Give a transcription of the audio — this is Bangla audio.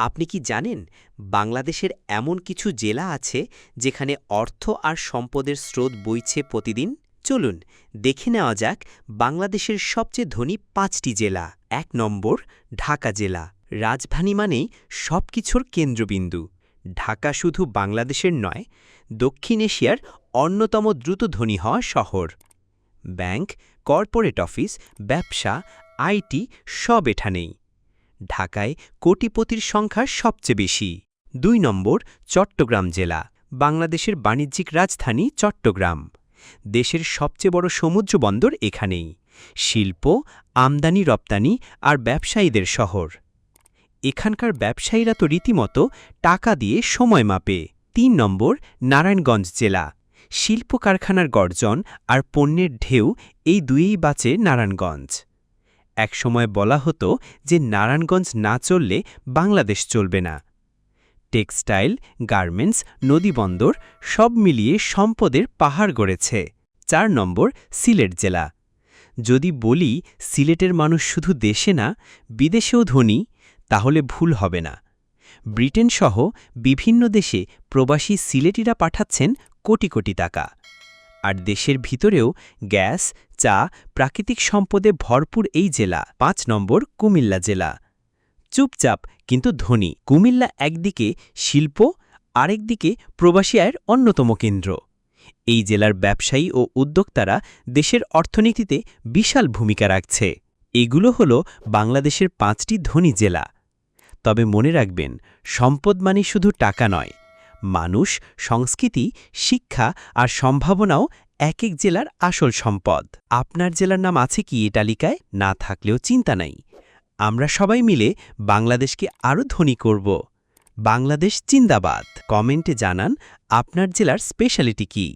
আপনি কি জানেন বাংলাদেশের এমন কিছু জেলা আছে যেখানে অর্থ আর সম্পদের স্রোত বইছে প্রতিদিন? চলুন দেখে নেওয়া যাক বাংলাদেশের সবচেয়ে ধনী ৫টি জেলা। ১ নম্বর ঢাকা জেলা। রাজধানী মানেই সবকিছুর কেন্দ্রবিন্দু। ঢাকা শুধু বাংলাদেশের নয়, দক্ষিণ এশিয়ার অন্যতম দ্রুত ধনী হওয়া শহর। ব্যাংক, কর্পোরেট অফিস, ব্যবসা, আইটি সব এখানেই। ঢাকায় কোটিপতির সংখ্যা সবচেয়ে বেশি। ২ নম্বর চট্টগ্রাম জেলা। বাংলাদেশের বাণিজ্যিক রাজধানী চট্টগ্রাম। দেশের সবচেয়ে বড় সমুদ্র বন্দর এখানেই। শিল্প, আমদানি রপ্তানি আর ব্যবসায়ীদের শহর। এখানকার ব্যবসায়ীরা তো রীতিমতো টাকা দিয়ে সময় মাপে। ৩ নম্বর নারায়ণগঞ্জ জেলা। শিল্প কারখানার গর্জন আর পণ্যের ঢেউ এই দুইই বাঁচে নারায়ণগঞ্জ। একসময় বলা হতো যে নারায়ণগঞ্জ না চললে বাংলাদেশ চলবে না। টেক্সটাইল, গার্মেন্টস, নদীবন্দর সব মিলিয়ে সম্পদের পাহাড় গড়েছে। ৪ নম্বর সিলেট জেলা। যদি বলি সিলেটের মানুষ শুধু দেশে না, বিদেশেও ধনী, তাহলে ভুল হবে না। ব্রিটেনসহ বিভিন্ন দেশে প্রবাসী সিলেটিরা পাঠাচ্ছেন কোটি কোটি টাকা। আর দেশের ভিতরেও গ্যাস, চা, প্রাকৃতিক সম্পদে ভরপুর এই জেলা। ৫ নম্বর কুমিল্লা জেলা। চুপচাপ কিন্তু ধনী। কুমিল্লা একদিকে শিল্প, আরেকদিকে প্রবাসী আয়ের অন্যতম কেন্দ্র। এই জেলার ব্যবসায়ী ও উদ্যোক্তারা দেশের অর্থনীতিতে বিশাল ভূমিকা রাখছে। এগুলো হলো বাংলাদেশের ৫টি ধনী জেলা। তবে মনে রাখবেন, সম্পদ মানে শুধু টাকা নয়, মানুষ, সংস্কৃতি, শিক্ষা আর সম্ভাবনাও এক এক জেলার আসল সম্পদ। আপনার জেলার নাম আছে কি এই তালিকায়? না থাকলেও চিন্তা নাই, আমরা সবাই মিলে বাংলাদেশকে আরও ধনী করব। বাংলাদেশ জিন্দাবাদ। কমেন্টে জানান আপনার জেলার স্পেশালিটি কী।